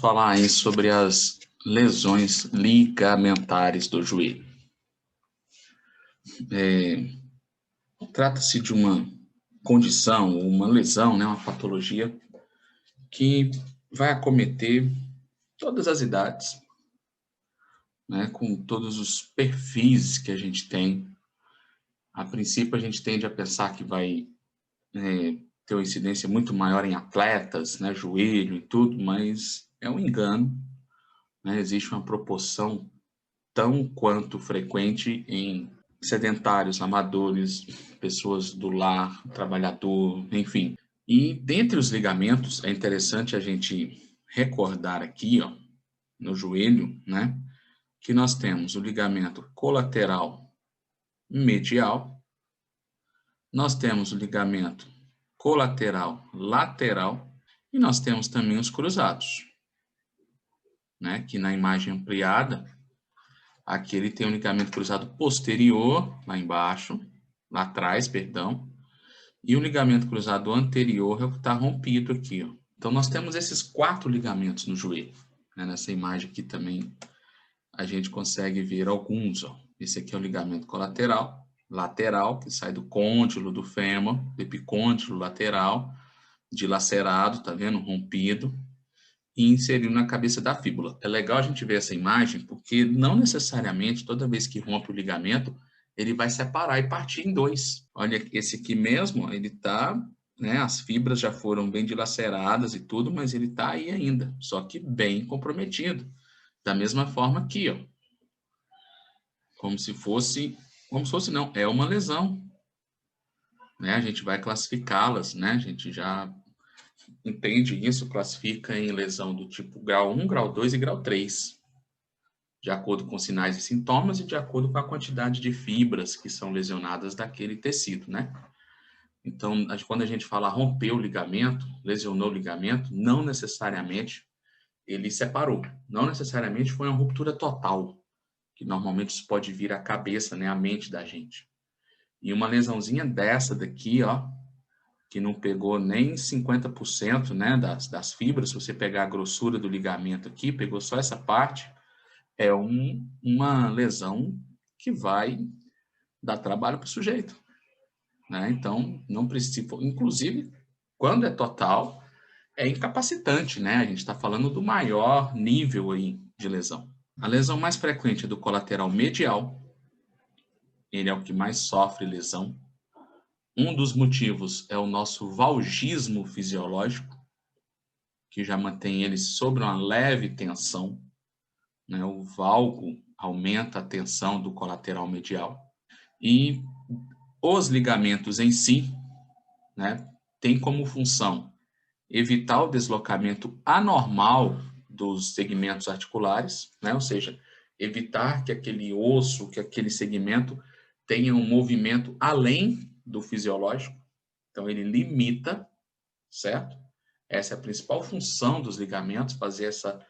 falar aí sobre as lesões ligamentares do joelho. Trata-se de uma condição, uma lesão, né, uma patologia que vai acometer todas as idades, né, com todos os perfis que a gente tem. A princípio, a gente tende a pensar que vai ter uma incidência muito maior em atletas, né, joelho e tudo, mas é um engano, né? Existe uma proporção tão quanto frequente em sedentários, amadores, pessoas do lar, trabalhador, enfim. E dentre os ligamentos, é interessante a gente recordar aqui, ó, no joelho, né, que nós temos o ligamento colateral medial, nós temos o ligamento colateral lateral e nós temos também os cruzados, né, que na imagem ampliada, aqui ele tem um ligamento cruzado posterior, lá embaixo, lá atrás, perdão, e o ligamento cruzado anterior é o que está rompido aqui, ó. Então, nós temos esses 4 ligamentos no joelho, né? Nessa imagem aqui também a gente consegue ver alguns, ó. Esse aqui é o ligamento colateral, lateral, que sai do côndilo do fêmur, do epicôndilo lateral, dilacerado, tá vendo? Rompido, e inserido na cabeça da fíbula. É legal a gente ver essa imagem, porque não necessariamente, toda vez que rompe o ligamento, ele vai separar e partir em 2. Olha, esse aqui mesmo, ele tá, né, as fibras já foram bem dilaceradas e tudo, mas ele tá aí ainda, só que bem comprometido. Da mesma forma aqui, ó. Como se fosse não, é uma lesão, né? A gente vai classificá-las, né? A gente já entende isso, classifica em lesão do tipo grau 1, grau 2 e grau 3, de acordo com sinais e sintomas e de acordo com a quantidade de fibras que são lesionadas daquele tecido, né? Então, quando a gente fala romper o ligamento, lesionou o ligamento, não necessariamente ele separou, não necessariamente foi uma ruptura total, que normalmente isso pode vir à cabeça, né, à mente da gente. E uma lesãozinha dessa daqui, ó, que não pegou nem 50%, né, das fibras, se você pegar a grossura do ligamento aqui, pegou só essa parte, é uma lesão que vai dar trabalho para o sujeito, né? Então, não precisa, inclusive, quando é total, é incapacitante, né? A gente está falando do maior nível aí de lesão. A lesão mais frequente é do colateral medial, ele é o que mais sofre lesão. Um dos motivos é o nosso valgismo fisiológico, que já mantém ele sob uma leve tensão, né? O valgo aumenta a tensão do colateral medial. E os ligamentos em si, né, têm como função evitar o deslocamento anormal dos segmentos articulares, né? Ou seja, evitar que aquele osso, que aquele segmento tenha um movimento além do fisiológico. Então, ele limita, certo? Essa é a principal função dos ligamentos, fazer essa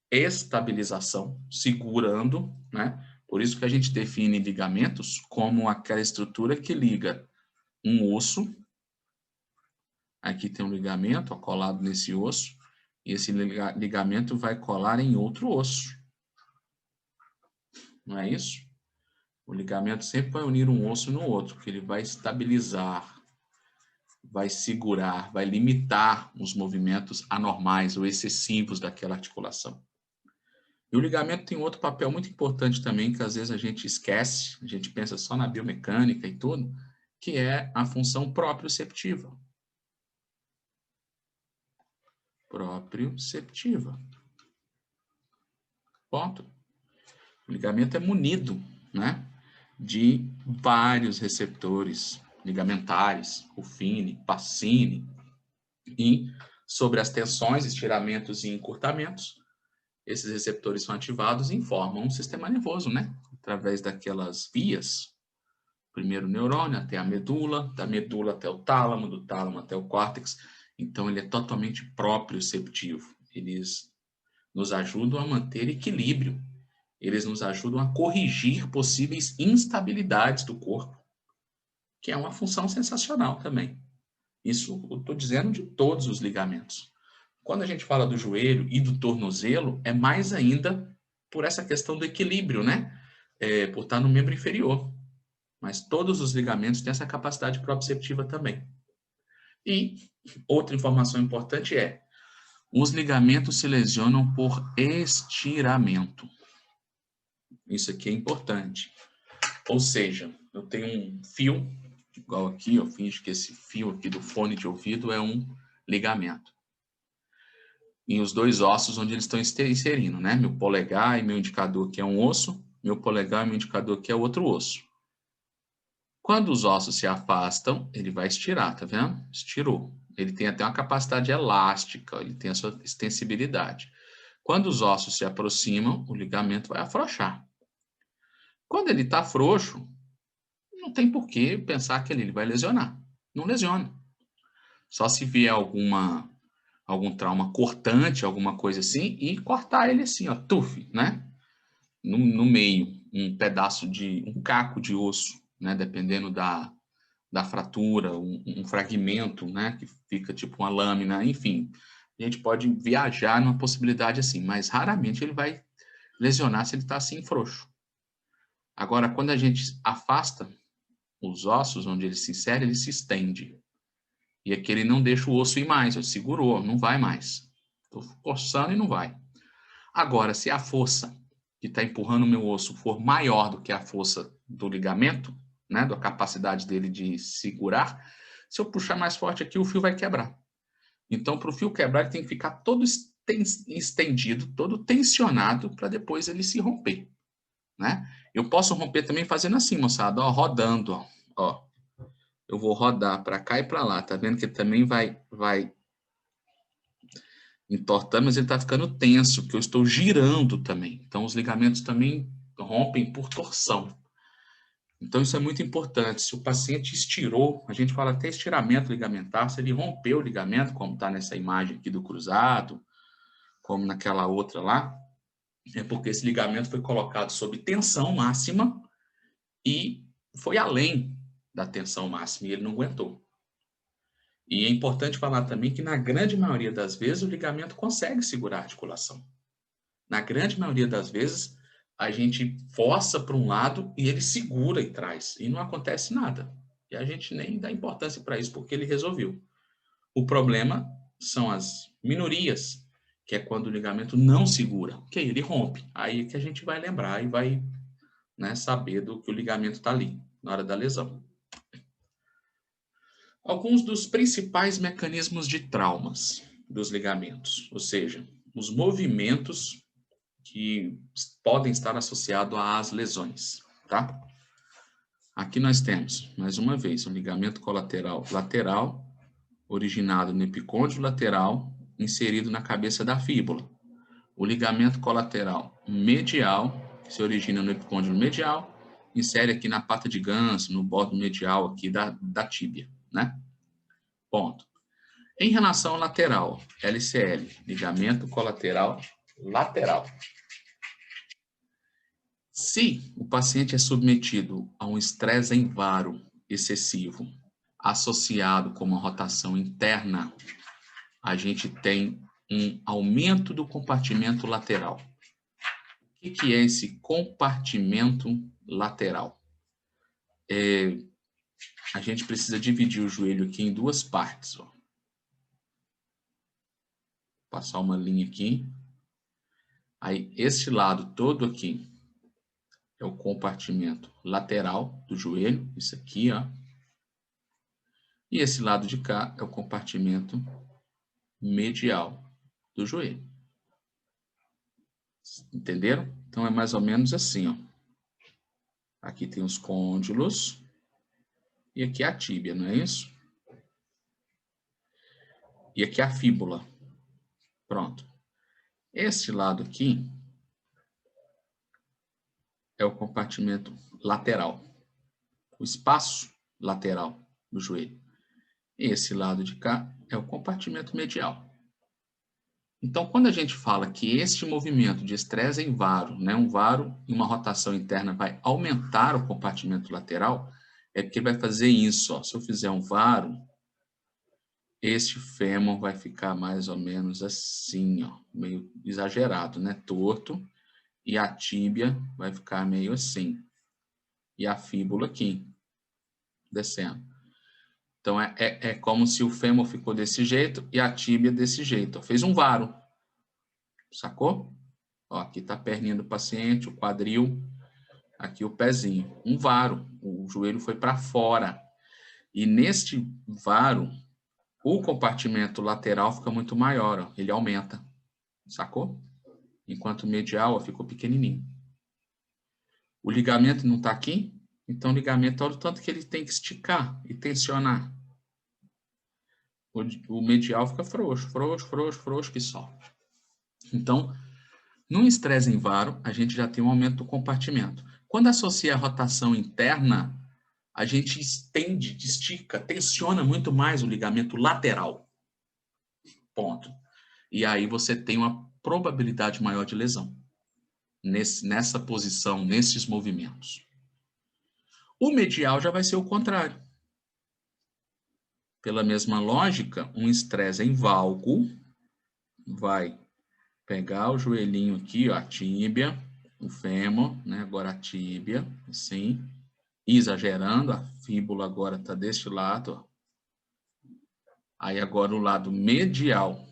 estabilização, segurando, né? Por isso que a gente define ligamentos como aquela estrutura que liga um osso, aqui tem um ligamento ó, colado nesse osso, e esse ligamento vai colar em outro osso. Não é isso? O ligamento sempre vai unir um osso no outro, porque ele vai estabilizar, vai segurar, vai limitar os movimentos anormais ou excessivos daquela articulação. E o ligamento tem outro papel muito importante também, que às vezes a gente esquece, a gente pensa só na biomecânica e tudo, que é a função proprioceptiva. Proprioceptiva. Ponto. O ligamento é munido, né, de vários receptores ligamentares, Ruffini, Pacini, e sobre as tensões, estiramentos e encurtamentos, esses receptores são ativados e informam um sistema nervoso, né? Através daquelas vias, primeiro o neurônio até a medula, da medula até o tálamo, do tálamo até o córtex. Então, ele é totalmente proprioceptivo. Eles nos ajudam a manter equilíbrio. Eles nos ajudam a corrigir possíveis instabilidades do corpo, que é uma função sensacional também. Isso eu estou dizendo de todos os ligamentos. Quando a gente fala do joelho e do tornozelo, é mais ainda por essa questão do equilíbrio, né? Por estar no membro inferior. Mas todos os ligamentos têm essa capacidade proprioceptiva também. E outra informação importante é, os ligamentos se lesionam por estiramento. Isso aqui é importante. Ou seja, eu tenho um fio, igual aqui, eu finjo que esse fio aqui do fone de ouvido é um ligamento. E os dois ossos onde eles estão inserindo, né? Meu polegar e meu indicador aqui é um osso, meu polegar e meu indicador aqui é outro osso. Quando os ossos se afastam, ele vai estirar, tá vendo? Estirou. Ele tem até uma capacidade elástica, ele tem a sua extensibilidade. Quando os ossos se aproximam, o ligamento vai afrouxar. Quando ele está frouxo, não tem por que pensar que ele vai lesionar. Não lesiona. Só se vier algum trauma cortante, alguma coisa assim, e cortar ele assim, ó, tuf, né? No meio, um caco de osso, né? Dependendo da fratura, um fragmento, né? Que fica tipo uma lâmina, enfim. A gente pode viajar numa possibilidade assim, mas raramente ele vai lesionar se ele está assim frouxo. Agora, quando a gente afasta os ossos onde ele se insere, ele se estende. E aqui ele não deixa o osso ir mais, ele segurou, não vai mais. Estou forçando e não vai. Agora, se a força que está empurrando o meu osso for maior do que a força do ligamento, né, da capacidade dele de segurar, se eu puxar mais forte aqui, o fio vai quebrar. Então, para o fio quebrar, ele tem que ficar todo estendido, todo tensionado, para depois ele se romper, né? Eu posso romper também fazendo assim, moçada, ó, rodando, ó. Eu vou rodar para cá e para lá, tá vendo que ele também vai entortando, mas ele está ficando tenso, porque eu estou girando também. Então, os ligamentos também rompem por torção. Então, isso é muito importante. Se o paciente estirou, a gente fala até estiramento ligamentar, se ele rompeu o ligamento, como está nessa imagem aqui do cruzado, como naquela outra lá, é porque esse ligamento foi colocado sob tensão máxima e foi além da tensão máxima e ele não aguentou. E é importante falar também que, na grande maioria das vezes, o ligamento consegue segurar a articulação. Na grande maioria das vezes, a gente força para um lado e ele segura e traz. E não acontece nada. E a gente nem dá importância para isso, porque ele resolveu. O problema são as minorias, que é quando o ligamento não segura. Que ele rompe. Aí é que a gente vai lembrar e vai, né, saber do que o ligamento está ali, na hora da lesão. Alguns dos principais mecanismos de traumas dos ligamentos, ou seja, os movimentos que podem estar associados às lesões, tá? Aqui nós temos, mais uma vez, um ligamento colateral lateral, originado no epicôndilo lateral, inserido na cabeça da fíbula. O ligamento colateral medial, que se origina no epicôndilo medial, insere aqui na pata de ganso, no bordo medial aqui da tíbia, né? Ponto. Em relação ao lateral, LCL, ligamento colateral lateral. Se o paciente é submetido a um estresse em varo excessivo, associado com uma rotação interna, a gente tem um aumento do compartimento lateral. O que é esse compartimento lateral? A gente precisa dividir o joelho aqui em duas partes. Ó. Passar uma linha aqui. Aí, este lado todo aqui é o compartimento lateral do joelho, isso aqui, ó. E esse lado de cá é o compartimento medial do joelho. Entenderam? Então, é mais ou menos assim, ó. Aqui tem os côndilos e aqui a tíbia, não é isso? E aqui a fíbula. Pronto. Esse lado aqui é o compartimento lateral, o espaço lateral do joelho. Esse lado de cá é o compartimento medial. Então, quando a gente fala que este movimento de estresse em varo, né, um varo e uma rotação interna vai aumentar o compartimento lateral, é porque vai fazer isso. Ó. Se eu fizer um varo este fêmur vai ficar mais ou menos assim, ó, meio exagerado, né? Torto. E a tíbia vai ficar meio assim. E a fíbula aqui, descendo. Então, é como se o fêmur ficou desse jeito e a tíbia desse jeito. Ó. Fez um varo. Sacou? Ó, aqui está a perninha do paciente, o quadril. Aqui o pezinho. Um varo. O joelho foi para fora. E neste varo, o compartimento lateral fica muito maior. Ó. Ele aumenta. Sacou? Enquanto o medial ó, ficou pequenininho. O ligamento não está aqui? Então, o ligamento, olha o tanto que ele tem que esticar e tensionar. O medial fica frouxo, frouxo, frouxo, frouxo, que só. Então, num estresse em varo, a gente já tem um aumento do compartimento. Quando associa a rotação interna, a gente estende, estica, tensiona muito mais o ligamento lateral. Ponto. E aí você tem uma probabilidade maior de lesão. Nessa posição, nesses movimentos. O medial já vai ser o contrário. Pela mesma lógica, um estresse em valgo vai pegar o joelhinho aqui, ó, a tíbia, o fêmur, né? Agora a tíbia, assim, exagerando, a fíbula agora está deste lado, ó. Aí agora o lado medial,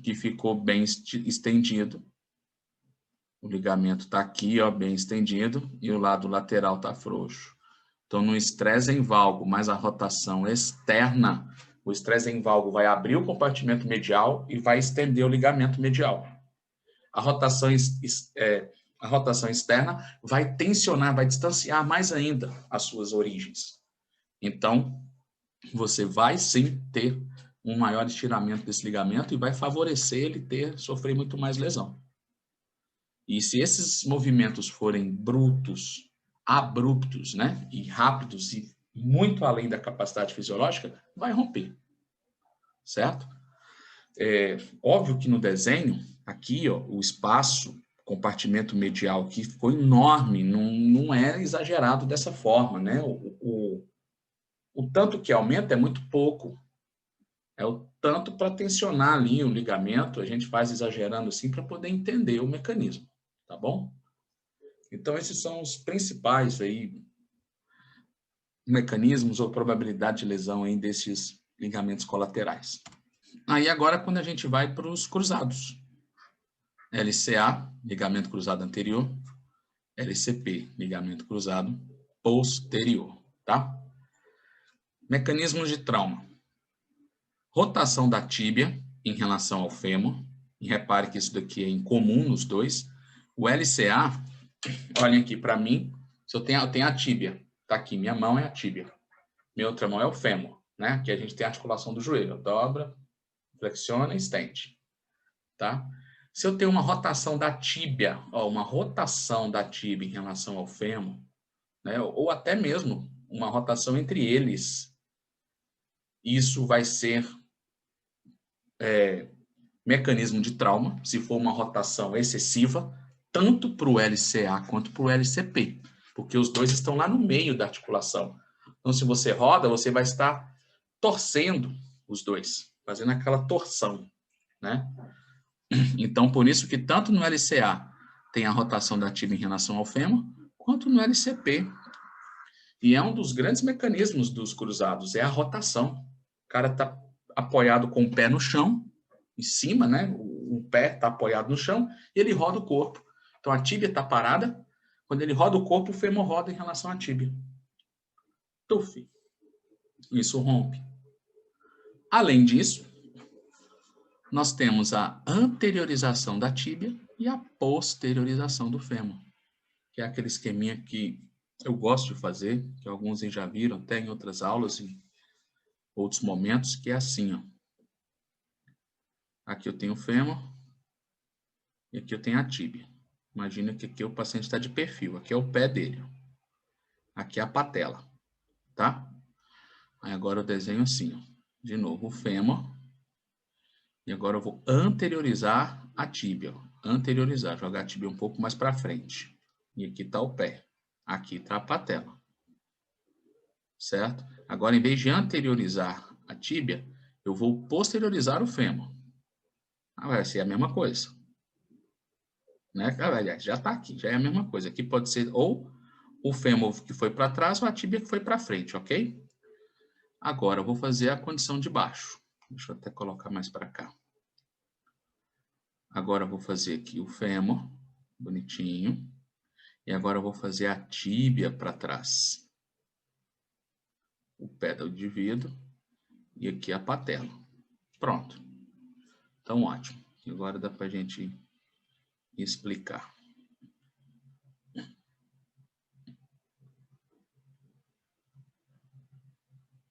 que ficou bem estendido, o ligamento está aqui, ó, bem estendido, e o lado lateral está frouxo. Então, no estresse em valgo, mais a rotação externa, o estresse em valgo vai abrir o compartimento medial e vai estender o ligamento medial. A rotação externa vai tensionar, vai distanciar mais ainda as suas origens. Então, você vai sim ter um maior estiramento desse ligamento e vai favorecer ele sofrer muito mais lesão. E se esses movimentos forem brutos, abruptos, né, e rápidos e muito além da capacidade fisiológica, vai romper, certo? Óbvio que no desenho, aqui, ó, o espaço, compartimento medial aqui ficou enorme, não é exagerado dessa forma, né? O tanto que aumenta é muito pouco, é o tanto para tensionar ali o ligamento, a gente faz exagerando assim para poder entender o mecanismo, tá bom? Então, esses são os principais aí mecanismos ou probabilidade de lesão aí desses ligamentos colaterais. Aí agora, quando a gente vai para os cruzados. LCA, ligamento cruzado anterior. LCP, ligamento cruzado posterior, tá? Mecanismos de trauma. Rotação da tíbia em relação ao fêmur. E repare que isso daqui é incomum nos dois. O LCA, olhem aqui para mim, se eu tenho a tíbia, tá aqui, minha mão é a tíbia. Minha outra mão é o fêmur, né? Aqui a gente tem a articulação do joelho, dobra, flexiona e estende, tá? Se eu tenho uma rotação da tíbia, ó, uma rotação da tíbia em relação ao fêmur, né? Ou até mesmo uma rotação entre eles, isso vai ser mecanismo de trauma, se for uma rotação excessiva, tanto para o LCA quanto para o LCP, porque os dois estão lá no meio da articulação. Então, se você roda, você vai estar torcendo os dois, fazendo aquela torção, né? Então, por isso que tanto no LCA tem a rotação da tíbia em relação ao fêmur, quanto no LCP. E é um dos grandes mecanismos dos cruzados, é a rotação. O cara está apoiado com o pé no chão, em cima, né? O pé está apoiado no chão e ele roda o corpo. Então, a tíbia está parada, quando ele roda o corpo, o fêmur roda em relação à tíbia. Tuf. Isso rompe. Além disso, nós temos a anteriorização da tíbia e a posteriorização do fêmur, que é aquele esqueminha que eu gosto de fazer, que alguns já viram até em outras aulas, em outros momentos, que é assim, ó. Aqui eu tenho o fêmur e aqui eu tenho a tíbia. Imagina que aqui o paciente está de perfil, aqui é o pé dele. Aqui é a patela, tá? Aí agora eu desenho assim, ó. De novo o fêmur. E agora eu vou anteriorizar a tíbia. Anteriorizar, jogar a tíbia um pouco mais para frente. E aqui está o pé. Aqui está a patela. Certo? Agora, em vez de anteriorizar a tíbia, eu vou posteriorizar o fêmur. Vai ser a mesma coisa. Né? Aliás, já está aqui, já é a mesma coisa. Aqui pode ser ou o fêmur que foi para trás ou a tíbia que foi para frente, ok? Agora, eu vou fazer a condição de baixo. Deixa eu até colocar mais para cá. Agora, eu vou fazer aqui o fêmur, bonitinho. E agora, eu vou fazer a tíbia para trás. O pé do indivíduo. E aqui a patela. Pronto. Então, ótimo. E agora dá para a gente explicar.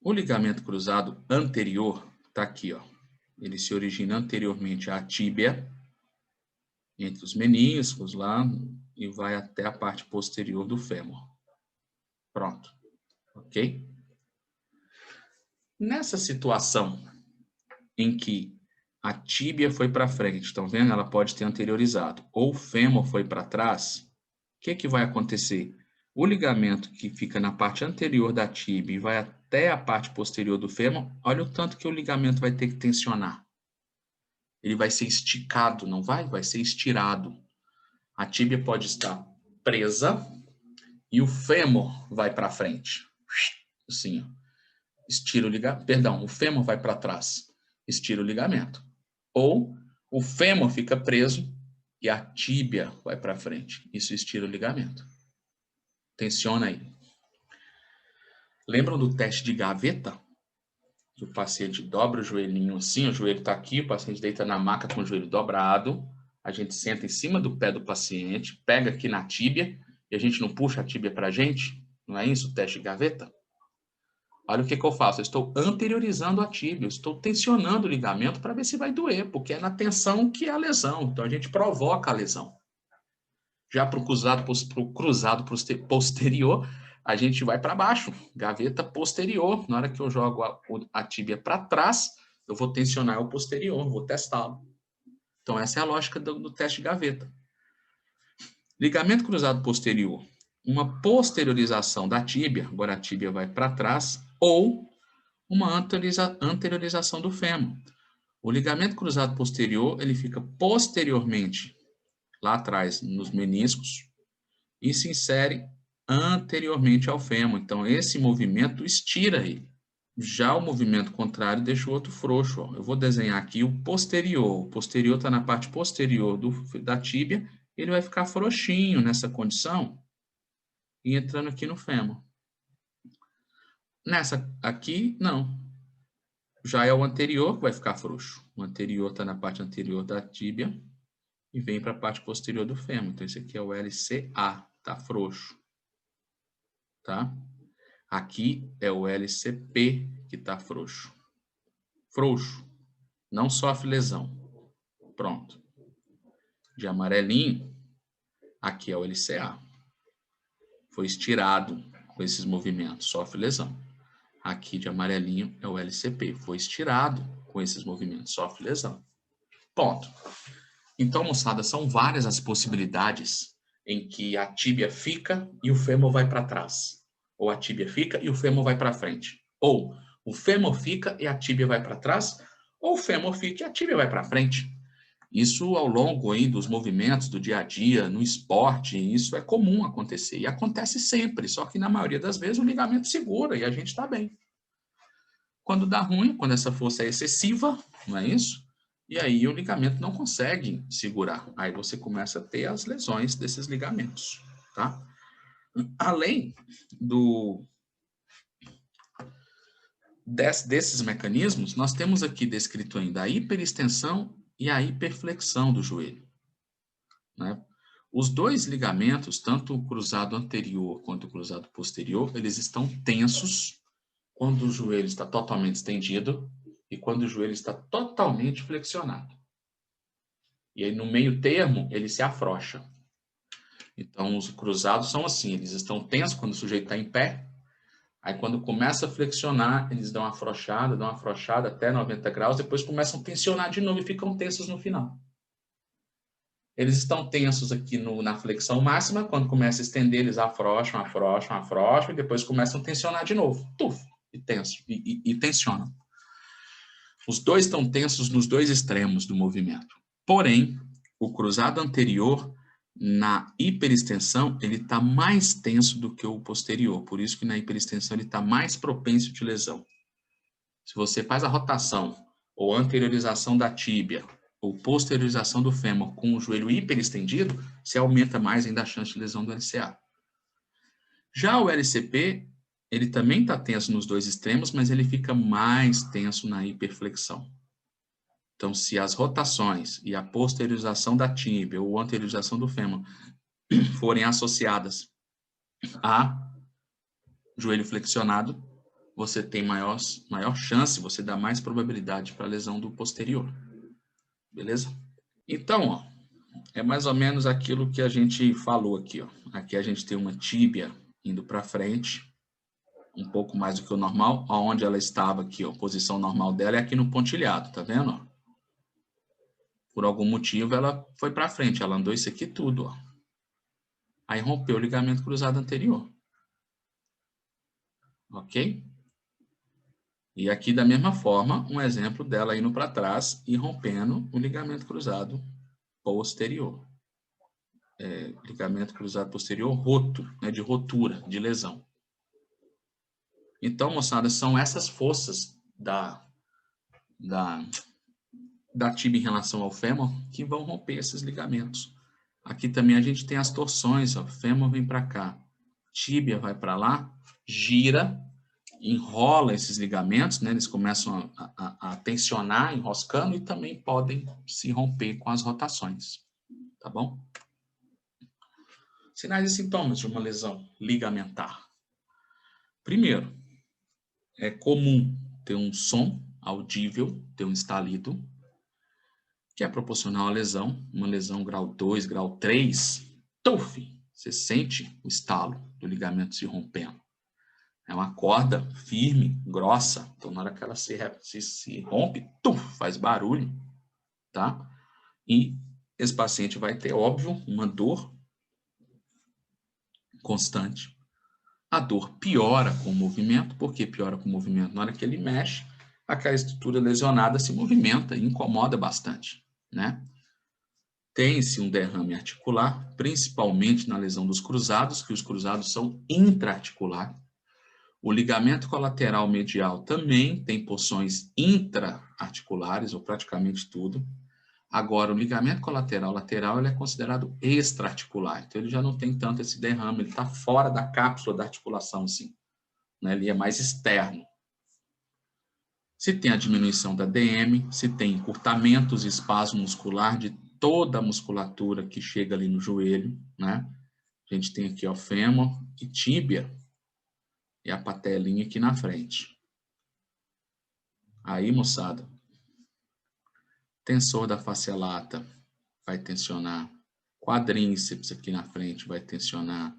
O ligamento cruzado anterior está aqui, ó. Ele se origina anteriormente à tíbia, entre os meniscos lá, e vai até a parte posterior do fêmur. Pronto. Ok? Nessa situação em que a tíbia foi para frente, estão vendo? Ela pode ter anteriorizado. Ou o fêmur foi para trás, o que vai acontecer? O ligamento que fica na parte anterior da tíbia e vai até a parte posterior do fêmur, olha o tanto que o ligamento vai ter que tensionar. Ele vai ser esticado, não vai? Vai ser estirado. A tíbia pode estar presa e o fêmur vai para frente. Assim, ó. Estira o ligamento. Perdão, o fêmur vai para trás. Estira o ligamento. Ou o fêmur fica preso e a tíbia vai para frente. Isso estira o ligamento. Tensiona aí. Lembram do teste de gaveta? Que o paciente dobra o joelhinho assim, o joelho está aqui, o paciente deita na maca com o joelho dobrado, a gente senta em cima do pé do paciente, pega aqui na tíbia, e a gente não puxa a tíbia para a gente? Não é isso o teste de gaveta? Olha o que eu faço, eu estou anteriorizando a tíbia, eu estou tensionando o ligamento para ver se vai doer, porque é na tensão que é a lesão, então a gente provoca a lesão. Já para o cruzado posterior, a gente vai para baixo, gaveta posterior. Na hora que eu jogo a tíbia para trás, eu vou tensionar o posterior, vou testá-lo. Então, essa é a lógica do teste de gaveta. Ligamento cruzado posterior. Uma posteriorização da tíbia, agora a tíbia vai para trás, ou uma anteriorização do fêmur. O ligamento cruzado posterior, ele fica posteriormente, lá atrás, nos meniscos, e se insere anteriormente ao fêmur. Então, esse movimento estira ele. Já o movimento contrário deixa o outro frouxo. Ó. Eu vou desenhar aqui o posterior. O posterior está na parte posterior da tíbia. Ele vai ficar frouxinho nessa condição e entrando aqui no fêmur. Nessa aqui, não. Já é o anterior que vai ficar frouxo. O anterior está na parte anterior da tíbia e vem para a parte posterior do fêmur. Então, esse aqui é o LCA, está frouxo. Tá? Aqui é o LCP que está frouxo. Frouxo. Não sofre lesão. Pronto. De amarelinho, aqui é o LCA. Foi estirado com esses movimentos, sofre lesão. Aqui de amarelinho é o LCP. Foi estirado com esses movimentos, sofre lesão. Ponto. Então, moçada, são várias as possibilidades em que a tíbia fica e o fêmur vai para trás. Ou a tíbia fica e o fêmur vai para frente. Ou o fêmur fica e a tíbia vai para trás, ou o fêmur fica e a tíbia vai para frente. Isso ao longo aí dos movimentos do dia a dia, no esporte, isso é comum acontecer. E acontece sempre, só que na maioria das vezes o ligamento segura e a gente está bem. Quando dá ruim, quando essa força é excessiva, não é isso? E aí o ligamento não consegue segurar. Aí você começa a ter as lesões desses ligamentos, tá? Além desses mecanismos, nós temos aqui descrito ainda a hiperextensão e a hiperflexão do joelho, né? Os dois ligamentos, tanto o cruzado anterior quanto o cruzado posterior, eles estão tensos quando o joelho está totalmente estendido e quando o joelho está totalmente flexionado. E aí, no meio termo, ele se afrouxa. Então, os cruzados são assim, eles estão tensos quando o sujeito está em pé. Aí, quando começa a flexionar, eles dão uma afrouxada até 90 graus, depois começam a tensionar de novo e ficam tensos no final. Eles estão tensos aqui na flexão máxima, quando começa a estender, eles afrouxam, e depois começam a tensionar de novo. Tuf, e tensionam. Os dois estão tensos nos dois extremos do movimento. Porém, o cruzado anterior, na hiperextensão, ele está mais tenso do que o posterior. Por isso que na hiperextensão ele está mais propenso de lesão. Se você faz a rotação ou anteriorização da tíbia ou posteriorização do fêmur com o joelho hiperestendido, você aumenta mais ainda a chance de lesão do LCA. Já o LCP, ele também está tenso nos dois extremos, mas ele fica mais tenso na hiperflexão. Então, se as rotações e a posteriorização da tíbia ou anteriorização do fêmur forem associadas a joelho flexionado, você tem maior chance, você dá mais probabilidade para a lesão do posterior. Beleza? Então, ó, é mais ou menos aquilo que a gente falou aqui. Ó. Aqui a gente tem uma tíbia indo para frente, um pouco mais do que o normal, onde ela estava aqui, ó, a posição normal dela é aqui no pontilhado, tá vendo? Ó? Por algum motivo ela foi para frente, ela andou isso aqui tudo, ó. Aí rompeu o ligamento cruzado anterior. Ok? E aqui da mesma forma, um exemplo dela indo para trás e rompendo o ligamento cruzado posterior. Ligamento cruzado posterior roto, né, de rotura, de lesão. Então, moçada, são essas forças da tíbia em relação ao fêmur que vão romper esses ligamentos. Aqui também a gente tem as torções, ó, fêmur vem para cá, tíbia vai para lá, gira, enrola esses ligamentos, né, eles começam a tensionar, enroscando, e também podem se romper com as rotações, tá bom? Sinais e sintomas de uma lesão ligamentar. Primeiro, é comum ter um som audível, ter um estalido, que é proporcional à lesão, uma lesão grau 2, grau 3, você sente o estalo do ligamento se rompendo. É uma corda firme, grossa, então na hora que ela se rompe, faz barulho, tá? E esse paciente vai ter, óbvio, uma dor constante. A dor piora com o movimento. Por que piora com o movimento? Na hora que ele mexe, aquela estrutura lesionada se movimenta e incomoda bastante, né? Tem-se um derrame articular, principalmente na lesão dos cruzados, que os cruzados são intraarticular. O ligamento colateral medial também tem porções intraarticulares, ou praticamente tudo. Agora, o ligamento colateral lateral ele é considerado extraarticular, então ele já não tem tanto esse derrame, ele está fora da cápsula da articulação, sim. Né? Ele é mais externo. Se tem a diminuição da DM, se tem encurtamentos e espasmo muscular de toda a musculatura que chega ali no joelho, né? A gente tem aqui o fêmur e tíbia e a patelinha aqui na frente. Aí, moçada, tensor da face lata vai tensionar, quadríceps aqui na frente vai tensionar,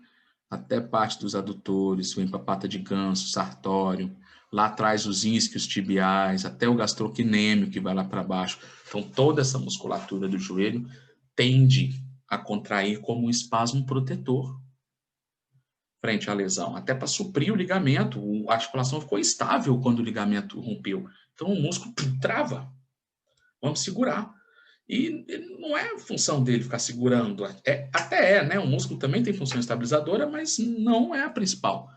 até parte dos adutores, vem para a pata de ganso, sartório, lá atrás os isquios tibiais, até o gastrocnêmio que vai lá para baixo. Então, toda essa musculatura do joelho tende a contrair como um espasmo protetor frente à lesão, até para suprir o ligamento. A articulação ficou instável quando o ligamento rompeu. Então, o músculo trava. Vamos segurar. E não é função dele ficar segurando. Até é, né? O músculo também tem função estabilizadora, mas não é a principal.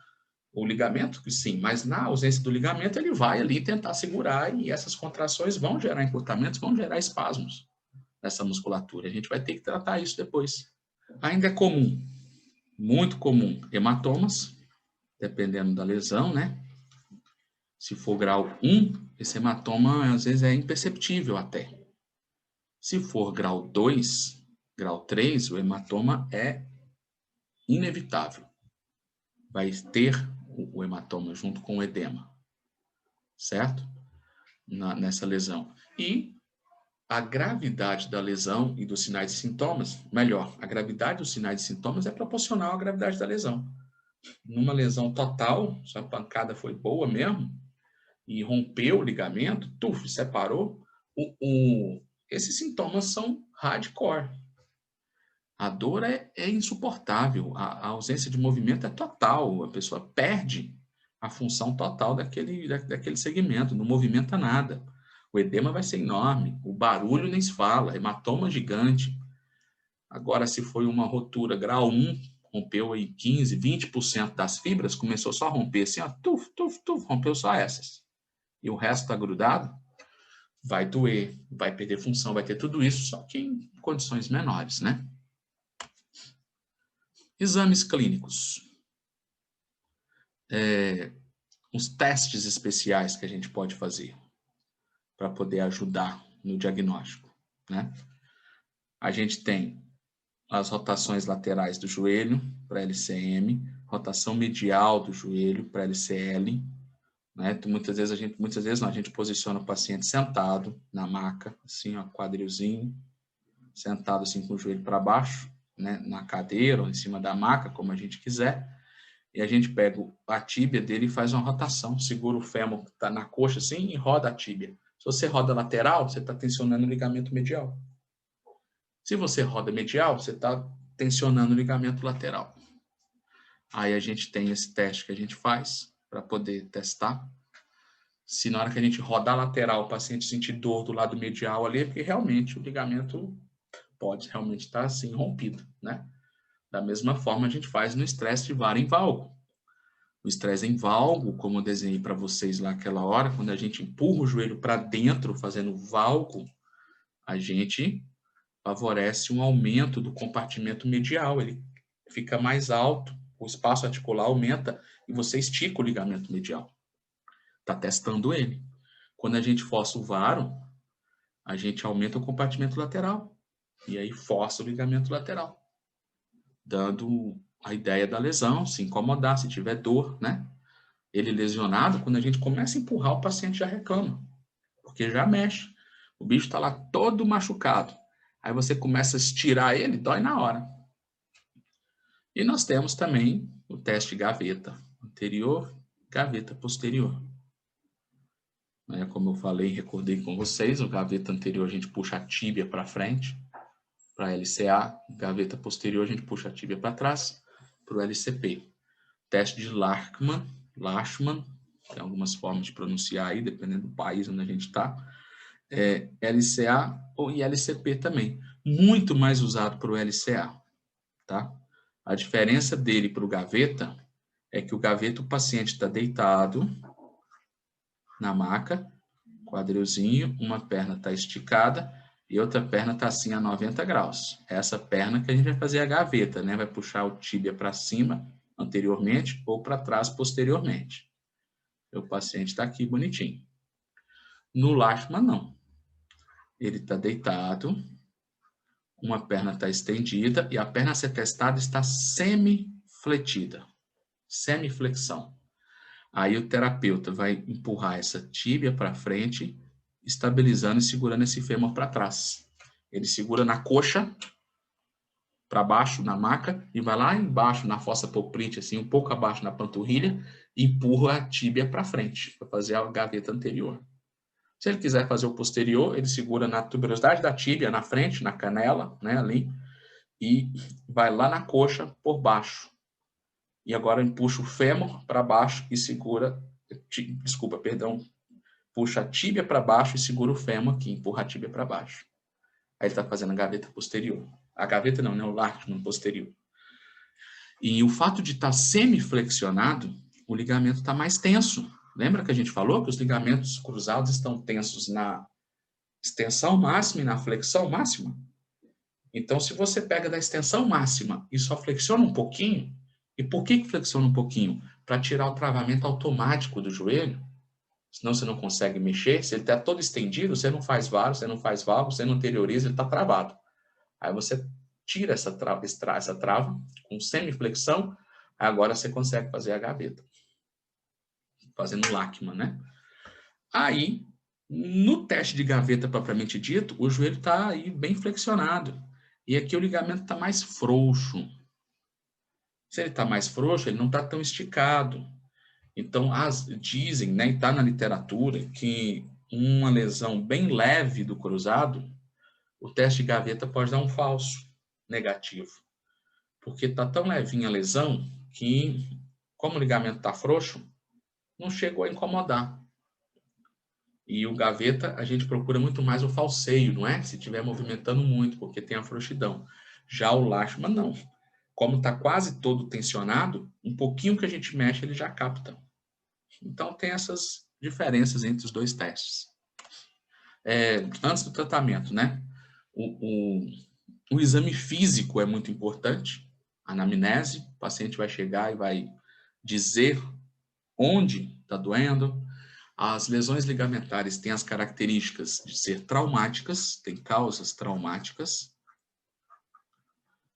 O ligamento, sim, mas na ausência do ligamento, ele vai ali tentar segurar e essas contrações vão gerar encurtamentos, vão gerar espasmos nessa musculatura. A gente vai ter que tratar isso depois. Ainda é comum, muito comum, hematomas, dependendo da lesão, né? Se for grau 1, esse hematoma às vezes é imperceptível até. Se for grau 2, grau 3, o hematoma é inevitável. Vai ter o hematoma junto com o edema, certo? Nessa lesão. E a gravidade da lesão e dos sinais e sintomas, melhor, a gravidade dos sinais e sintomas é proporcional à gravidade da lesão. Numa lesão total, se a pancada foi boa mesmo, e rompeu o ligamento, separou, esses sintomas são hardcore. A dor é insuportável, a ausência de movimento é total, a pessoa perde a função total daquele segmento, não movimenta nada. O edema vai ser enorme, o barulho nem se fala, hematoma gigante. Agora, se foi uma rotura grau 1, rompeu aí 15, 20% das fibras, começou só a romper assim, ó, tuf, tuf, tuf, rompeu só essas. E o resto está grudado, vai doer, vai perder função, vai ter tudo isso, só que em condições menores, né? Exames clínicos. Os testes especiais que a gente pode fazer para poder ajudar no diagnóstico, né? A gente tem as rotações laterais do joelho para LCM, rotação medial do joelho para LCL, né? Muitas vezes a gente posiciona o paciente sentado na maca, assim, ó, quadrilzinho, sentado assim com o joelho para baixo, né? Na cadeira ou em cima da maca, como a gente quiser, e a gente pega a tíbia dele e faz uma rotação, segura o fêmur que está na coxa assim e roda a tíbia. Se você roda lateral, você está tensionando o ligamento medial. Se você roda medial, você está tensionando o ligamento lateral. Aí a gente tem esse teste que a gente faz para poder testar. Se na hora que a gente rodar lateral, o paciente sentir dor do lado medial ali, é porque realmente o ligamento pode realmente estar assim rompido, né? Da mesma forma a gente faz no estresse de vara em valgo. O estresse em valgo, como eu desenhei para vocês lá aquela hora, quando a gente empurra o joelho para dentro, fazendo valgo, a gente favorece um aumento do compartimento medial, ele fica mais alto, o espaço articular aumenta e você estica o ligamento medial. Está testando ele. Quando a gente força o varo, a gente aumenta o compartimento lateral e aí força o ligamento lateral, dando a ideia da lesão, se incomodar, se tiver dor, né? Ele lesionado, quando a gente começa a empurrar, o paciente já reclama, porque já mexe. O bicho está lá todo machucado. Aí você começa a estirar ele, dói na hora. E nós temos também o teste gaveta anterior, gaveta posterior. Como eu falei, recordei com vocês, o gaveta anterior a gente puxa a tíbia para frente, para LCA, gaveta posterior a gente puxa a tíbia para trás, para o LCP. Teste de Lachman, tem algumas formas de pronunciar aí, dependendo do país onde a gente está, LCA e LCP também. Muito mais usado para o LCA, tá? A diferença dele para o gaveta é que o gaveta, o paciente está deitado na maca, quadrilzinho, uma perna está esticada e outra perna está assim a 90 graus. É essa perna que a gente vai fazer a gaveta, né? Vai puxar o tíbia para cima anteriormente ou para trás posteriormente. O paciente está aqui bonitinho. No Lachman, não. Ele está deitado, uma perna está estendida e a perna a ser testada está semi-fletida, semiflexão. Aí o terapeuta vai empurrar essa tíbia para frente, estabilizando e segurando esse fêmur para trás. Ele segura na coxa, para baixo, na maca, e vai lá embaixo, na fossa poplite, assim, um pouco abaixo na panturrilha, e empurra a tíbia para frente, para fazer a gaveta anterior. Se ele quiser fazer o posterior, ele segura na tuberosidade da tíbia, na frente, na canela, né, ali, e vai lá na coxa por baixo. E agora puxa o fêmur para baixo e segura, puxa a tíbia para baixo e segura o fêmur aqui, empurra a tíbia para baixo. Aí ele está fazendo a gaveta posterior. A gaveta não, né, o Lachman posterior. E o fato de estar semiflexionado, o ligamento está mais tenso. Lembra que a gente falou que os ligamentos cruzados estão tensos na extensão máxima e na flexão máxima? Então, se você pega da extensão máxima e só flexiona um pouquinho, e por que flexiona um pouquinho? Para tirar o travamento automático do joelho, senão você não consegue mexer. Se ele está todo estendido, você não faz varo, você não faz valgo, você não anterioriza, ele está travado. Aí você tira essa trava com semiflexão, agora você consegue fazer a gaveta. Fazendo Lachman, né? Aí, no teste de gaveta propriamente dito, o joelho está aí bem flexionado. E aqui o ligamento está mais frouxo. Se ele está mais frouxo, ele não está tão esticado. Então, dizem, né, está na literatura, que uma lesão bem leve do cruzado, o teste de gaveta pode dar um falso negativo. Porque está tão levinha a lesão que, como o ligamento está frouxo, não chegou a incomodar. E o gaveta, a gente procura muito mais o falseio, não é? Se estiver movimentando muito, porque tem a frouxidão. Já o Lashman, não. Como está quase todo tensionado, um pouquinho que a gente mexe, ele já capta. Então, tem essas diferenças entre os dois testes. Antes do tratamento, né? O exame físico é muito importante. A anamnese, o paciente vai chegar e vai dizer onde está doendo. As lesões ligamentares têm as características de ser traumáticas, têm causas traumáticas.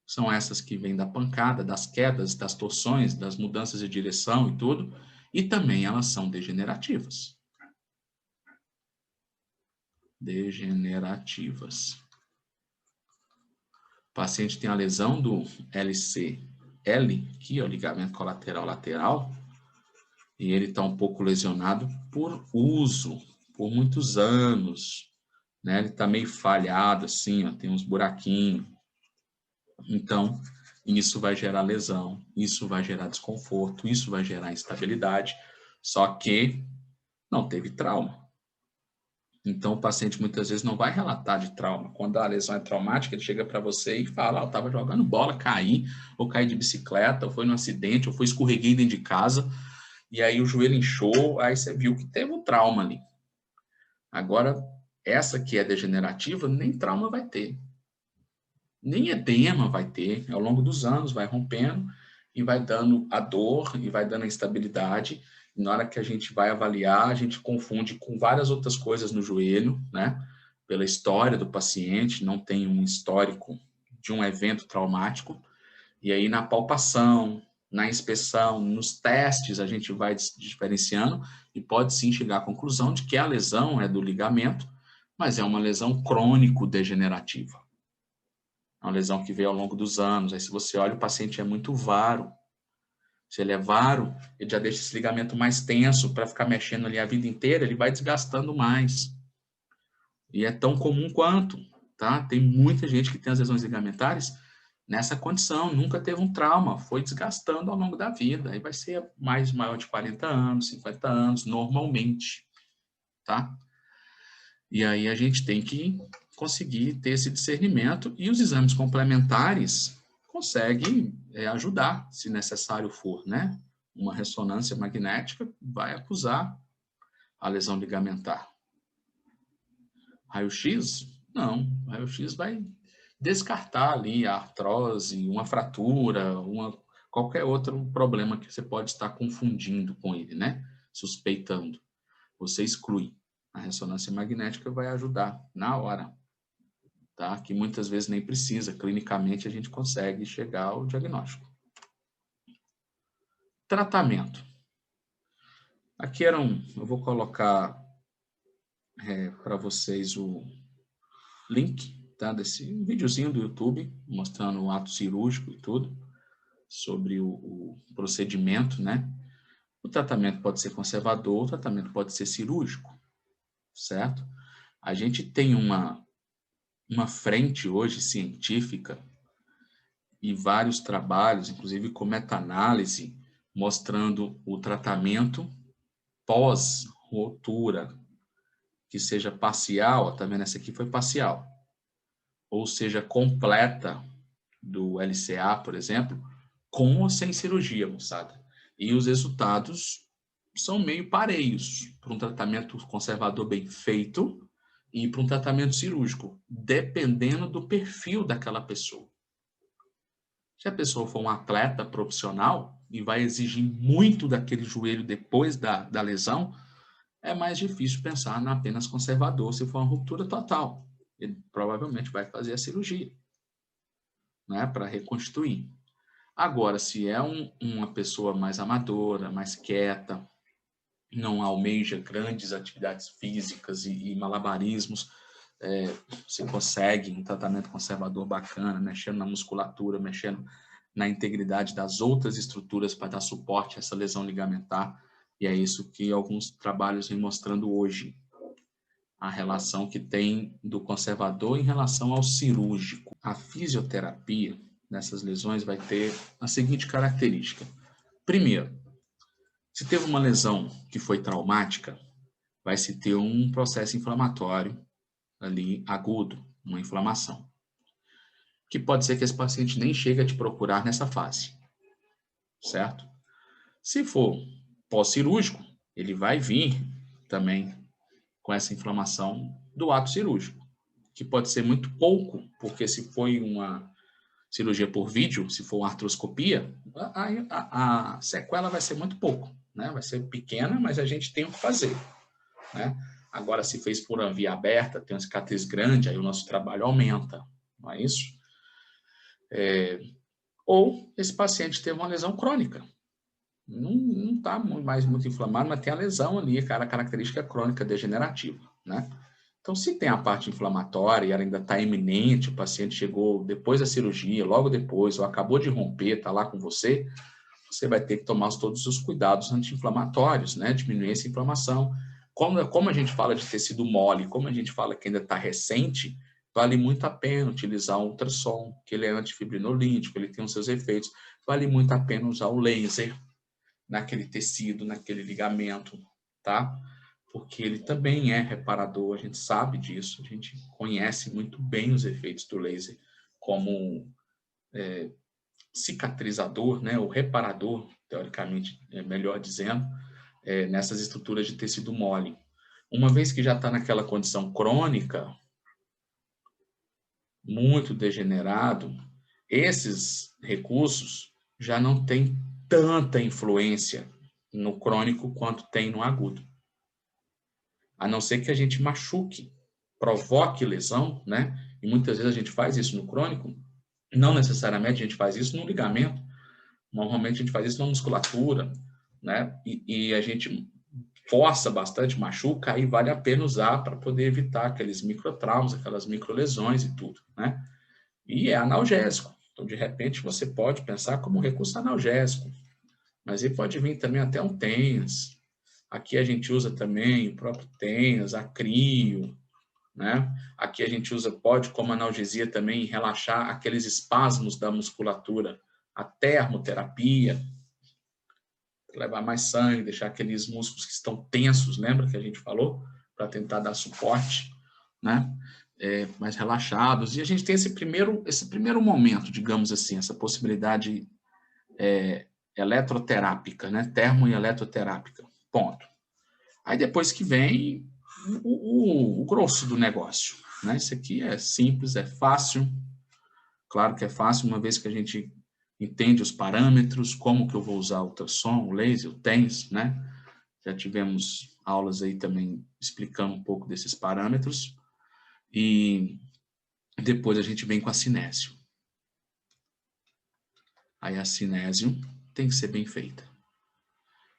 São essas que vêm da pancada, das quedas, das torções, das mudanças de direção e tudo. E também elas são degenerativas. Degenerativas. O paciente tem a lesão do LCL, aqui, o ligamento colateral lateral, e ele está um pouco lesionado por uso, por muitos anos, né? Ele está meio falhado, assim, ó, tem uns buraquinhos. Então, isso vai gerar lesão, isso vai gerar desconforto, isso vai gerar instabilidade, só que não teve trauma. Então, o paciente muitas vezes não vai relatar de trauma. Quando a lesão é traumática, ele chega para você e fala, eu estava jogando bola, caí, ou caí de bicicleta, ou foi num acidente, ou foi escorreguei dentro de casa, e aí o joelho inchou, aí você viu que teve um trauma ali. Agora, essa que é degenerativa, nem trauma vai ter. Nem edema vai ter, ao longo dos anos vai rompendo e vai dando a dor e vai dando a instabilidade. E na hora que a gente vai avaliar, a gente confunde com várias outras coisas no joelho, né? Pela história do paciente, não tem um histórico de um evento traumático. E aí na palpação, na inspeção, nos testes, a gente vai diferenciando e pode sim chegar à conclusão de que a lesão é do ligamento, mas é uma lesão crônico-degenerativa. É uma lesão que veio ao longo dos anos. Aí, se você olha, o paciente é muito varo. Se ele é varo, ele já deixa esse ligamento mais tenso para ficar mexendo ali a vida inteira, ele vai desgastando mais. E é tão comum quanto, tá? Tem muita gente que tem as lesões ligamentares nessa condição, nunca teve um trauma, foi desgastando ao longo da vida. Aí vai ser mais maior de 40 anos, 50 anos, normalmente, tá? E aí a gente tem que conseguir ter esse discernimento e os exames complementares conseguem ajudar, se necessário for, né? Uma ressonância magnética vai acusar a lesão ligamentar. Raio-X? Não. Raio-X vai descartar ali a artrose, uma fratura, qualquer outro problema que você pode estar confundindo com ele, né? Suspeitando. Você exclui. A ressonância magnética vai ajudar na hora, tá? Que muitas vezes nem precisa. Clinicamente, a gente consegue chegar ao diagnóstico. Tratamento. Aqui eu vou colocar para vocês o link, tá? Desse videozinho do YouTube, mostrando o ato cirúrgico e tudo, sobre o procedimento, né? O tratamento pode ser conservador, o tratamento pode ser cirúrgico, certo? A gente tem uma frente hoje científica e vários trabalhos, inclusive com meta-análise, mostrando o tratamento pós-rotura, que seja parcial, tá vendo? Essa aqui foi parcial, ou seja, completa do LCA, por exemplo, com ou sem cirurgia, moçada. E os resultados são meio pareios para um tratamento conservador bem feito e para um tratamento cirúrgico, dependendo do perfil daquela pessoa. Se a pessoa for um atleta profissional e vai exigir muito daquele joelho depois da lesão, é mais difícil pensar na apenas conservador se for uma ruptura total. Ele provavelmente vai fazer a cirurgia, né, para reconstruir. Agora, se é uma pessoa mais amadora, mais quieta, não almeja grandes atividades físicas e malabarismos, você consegue um tratamento conservador bacana, mexendo na musculatura, mexendo na integridade das outras estruturas para dar suporte a essa lesão ligamentar, e é isso que alguns trabalhos vêm mostrando hoje, a relação que tem do conservador em relação ao cirúrgico. A fisioterapia nessas lesões vai ter a seguinte característica. Primeiro, se teve uma lesão que foi traumática, vai se ter um processo inflamatório ali agudo, uma inflamação. Que pode ser que esse paciente nem chegue a te procurar nessa fase, certo? Se for pós-cirúrgico, ele vai vir também com essa inflamação do ato cirúrgico, que pode ser muito pouco, porque se foi uma cirurgia por vídeo, se for uma artroscopia, a sequela vai ser muito pouco, né? Vai ser pequena, mas a gente tem o que fazer, né? Agora, se fez por uma via aberta, tem uma cicatriz grande, aí o nosso trabalho aumenta, não é isso? Ou esse paciente teve uma lesão crônica. Não está mais muito inflamado, mas tem a lesão ali, a característica crônica degenerativa, né? Então, se tem a parte inflamatória e ela ainda está iminente, o paciente chegou depois da cirurgia, logo depois, ou acabou de romper, está lá com você, você vai ter que tomar todos os cuidados anti-inflamatórios, né? Diminuir essa inflamação. Como a gente fala de tecido mole, como a gente fala que ainda está recente, vale muito a pena utilizar o ultrassom, que ele é antifibrinolítico, ele tem os seus efeitos. Vale muito a pena usar o laser naquele tecido, naquele ligamento, tá? Porque ele também é reparador, a gente sabe disso, a gente conhece muito bem os efeitos do laser como cicatrizador, né? O reparador, teoricamente, melhor dizendo, nessas estruturas de tecido mole. Uma vez que já está naquela condição crônica, muito degenerado, esses recursos já não têm tanta influência no crônico quanto tem no agudo. A não ser que a gente machuque, provoque lesão, né? E muitas vezes a gente faz isso no crônico, não necessariamente a gente faz isso no ligamento, normalmente a gente faz isso na musculatura, né? E a gente força bastante, machuca, aí vale a pena usar para poder evitar aqueles microtraumas, aquelas microlesões e tudo, né? E é analgésico. Então, de repente, você pode pensar como um recurso analgésico, mas ele pode vir também até um TENS. Aqui a gente usa também o próprio TENS, a Crio, né? Aqui a gente usa, pode como analgesia também relaxar aqueles espasmos da musculatura, a termoterapia, levar mais sangue, deixar aqueles músculos que estão tensos, lembra que a gente falou? Para tentar dar suporte, né? Mais relaxados. E a gente tem esse primeiro momento, digamos assim, essa possibilidade eletroterápica, né? Termo e eletroterápica. Ponto. Aí depois que vem o grosso do negócio, né? Isso aqui é simples, é fácil. Claro que é fácil, uma vez que a gente entende os parâmetros, como que eu vou usar o ultrassom, o laser, o TENS, né? Já tivemos aulas aí também explicando um pouco desses parâmetros. E depois a gente vem com a cinésio. Aí a cinésio tem que ser bem feita.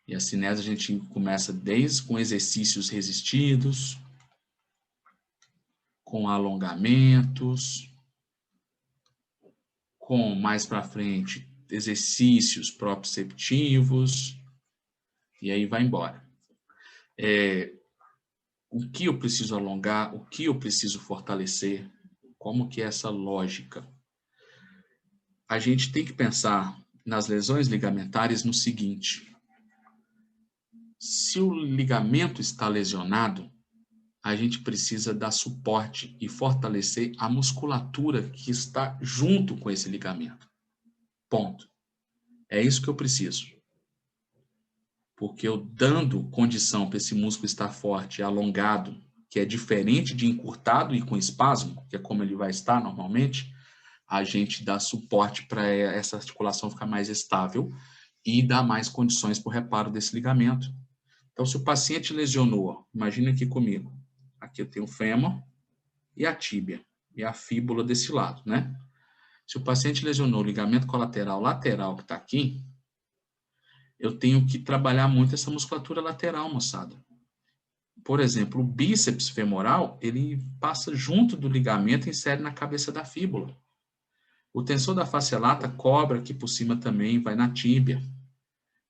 E a cinésio a gente começa desde com exercícios resistidos, com alongamentos, com mais para frente exercícios proprioceptivos, e aí vai embora. O que eu preciso alongar, o que eu preciso fortalecer, como que é essa lógica? A gente tem que pensar nas lesões ligamentares no seguinte: se o ligamento está lesionado, a gente precisa dar suporte e fortalecer a musculatura que está junto com esse ligamento. Ponto. É isso que eu preciso. Porque eu dando condição para esse músculo estar forte e alongado, que é diferente de encurtado e com espasmo, que é como ele vai estar normalmente, a gente dá suporte para essa articulação ficar mais estável e dá mais condições para o reparo desse ligamento. Então, se o paciente lesionou, imagina aqui comigo, aqui eu tenho o fêmur e a tíbia, e a fíbula desse lado, né? Se o paciente lesionou o ligamento colateral lateral que está aqui, eu tenho que trabalhar muito essa musculatura lateral, moçada. Por exemplo, o bíceps femoral, ele passa junto do ligamento e insere na cabeça da fíbula. O tensor da face lata cobra aqui por cima também, vai na tíbia.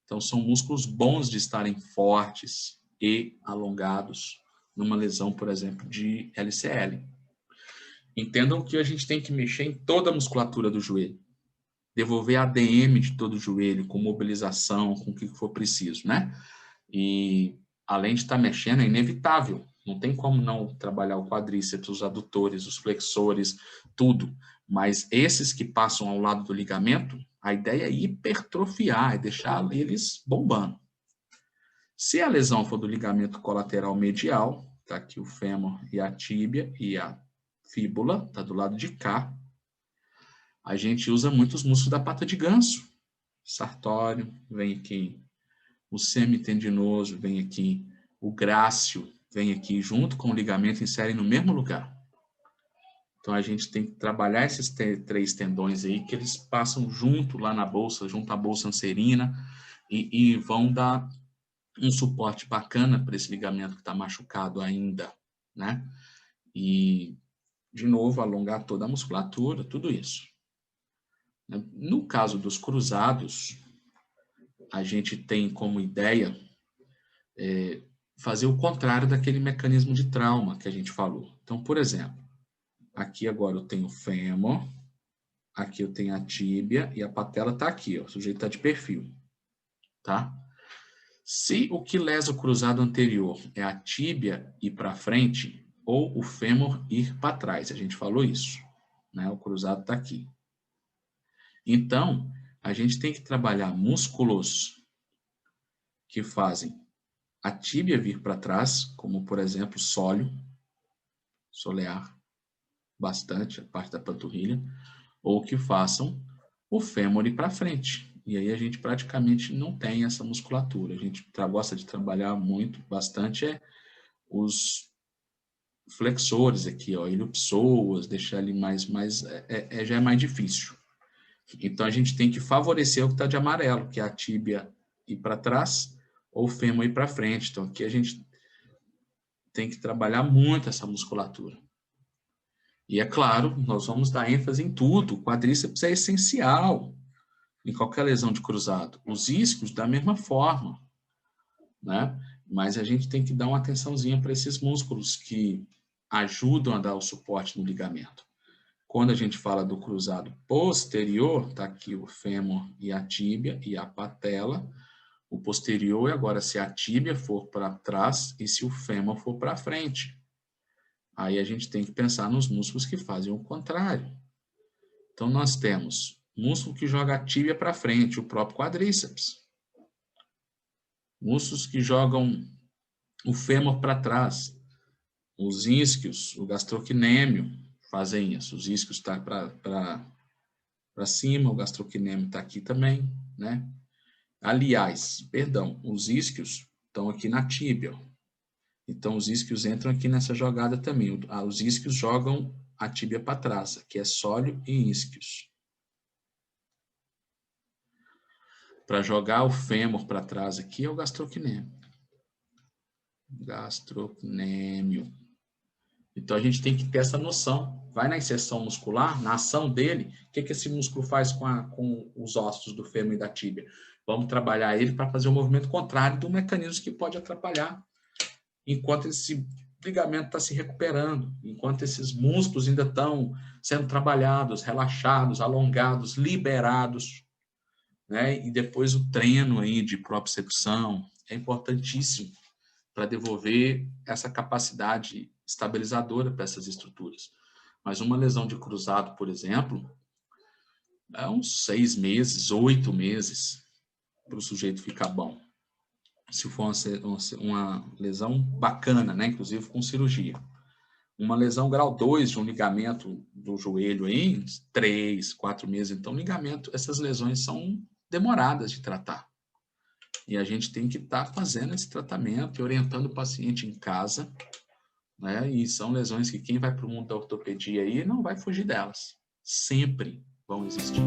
Então, são músculos bons de estarem fortes e alongados numa lesão, por exemplo, de LCL. Entendam que a gente tem que mexer em toda a musculatura do joelho. Devolver ADM de todo o joelho, com mobilização, com o que for preciso, né? E além de estar mexendo, é inevitável. Não tem como não trabalhar o quadríceps, os adutores, os flexores, tudo. Mas esses que passam ao lado do ligamento, a ideia é hipertrofiar, é deixar eles bombando. Se a lesão for do ligamento colateral medial, tá aqui o fêmur e a tíbia e a fíbula, tá do lado de cá, a gente usa muito os músculos da pata de ganso. Sartório, vem aqui. O semitendinoso, vem aqui. O grácil, vem aqui. Junto com o ligamento, inserem no mesmo lugar. Então, a gente tem que trabalhar esses três tendões aí, que eles passam junto lá na bolsa, junto à bolsa anserina, e vão dar um suporte bacana para esse ligamento que está machucado ainda, né? E, de novo, alongar toda a musculatura, tudo isso. No caso dos cruzados, a gente tem como ideia fazer o contrário daquele mecanismo de trauma que a gente falou. Então, por exemplo, aqui agora eu tenho o fêmur, aqui eu tenho a tíbia e a patela está aqui, ó, o sujeito está de perfil, tá? Se o que lesa o cruzado anterior é a tíbia ir para frente ou o fêmur ir para trás, a gente falou isso, né? O cruzado está aqui. Então, a gente tem que trabalhar músculos que fazem a tíbia vir para trás, como, por exemplo, sóleo, solear, bastante, a parte da panturrilha, ou que façam o fêmur ir para frente. E aí a gente praticamente não tem essa musculatura. A gente gosta de trabalhar muito, bastante, os flexores aqui, ó, ilipsoas, deixar ele já é mais difícil. Então, a gente tem que favorecer o que está de amarelo, que é a tíbia ir para trás ou o fêmur ir para frente. Então, aqui a gente tem que trabalhar muito essa musculatura. E, é claro, nós vamos dar ênfase em tudo. O quadríceps é essencial em qualquer lesão de cruzado. Os isquios, da mesma forma, né? Mas a gente tem que dar uma atençãozinha para esses músculos que ajudam a dar o suporte no ligamento. Quando a gente fala do cruzado posterior, está aqui o fêmur e a tíbia e a patela. O posterior é agora se a tíbia for para trás e se o fêmur for para frente. Aí a gente tem que pensar nos músculos que fazem o contrário. Então, nós temos músculo que joga a tíbia para frente, o próprio quadríceps. Músculos que jogam o fêmur para trás, os isquios, o gastrocnêmio fazem isso. Os isquios estão para cima, o gastrocnêmio está aqui também, né? Aliás, perdão, os isquios estão aqui na tíbia. Então, os isquios entram aqui nessa jogada também. Os isquios jogam a tíbia para trás, aqui é sóleo e isquios. Para jogar o fêmur para trás aqui é o gastrocnêmio. Gastrocnêmio. Então, a gente tem que ter essa noção. Vai na inserção muscular, na ação dele, o que esse músculo faz com os ossos do fêmur e da tíbia? Vamos trabalhar ele para fazer o movimento contrário do mecanismo que pode atrapalhar. Enquanto esse ligamento está se recuperando, enquanto esses músculos ainda estão sendo trabalhados, relaxados, alongados, liberados, né? E depois o treino aí de propriocepção é importantíssimo para devolver essa capacidade estabilizadora para essas estruturas. Mas uma lesão de cruzado, por exemplo, é uns 6 meses, 8 meses para o sujeito ficar bom. Se for uma lesão bacana, né? Inclusive com cirurgia. Uma lesão grau 2 de um ligamento do joelho aí, 3, 4 meses. Então, essas lesões são demoradas de tratar. E a gente tem que estar fazendo esse tratamento e orientando o paciente em casa, né? E são lesões que quem vai para o mundo da ortopedia aí não vai fugir delas. Sempre vão existir.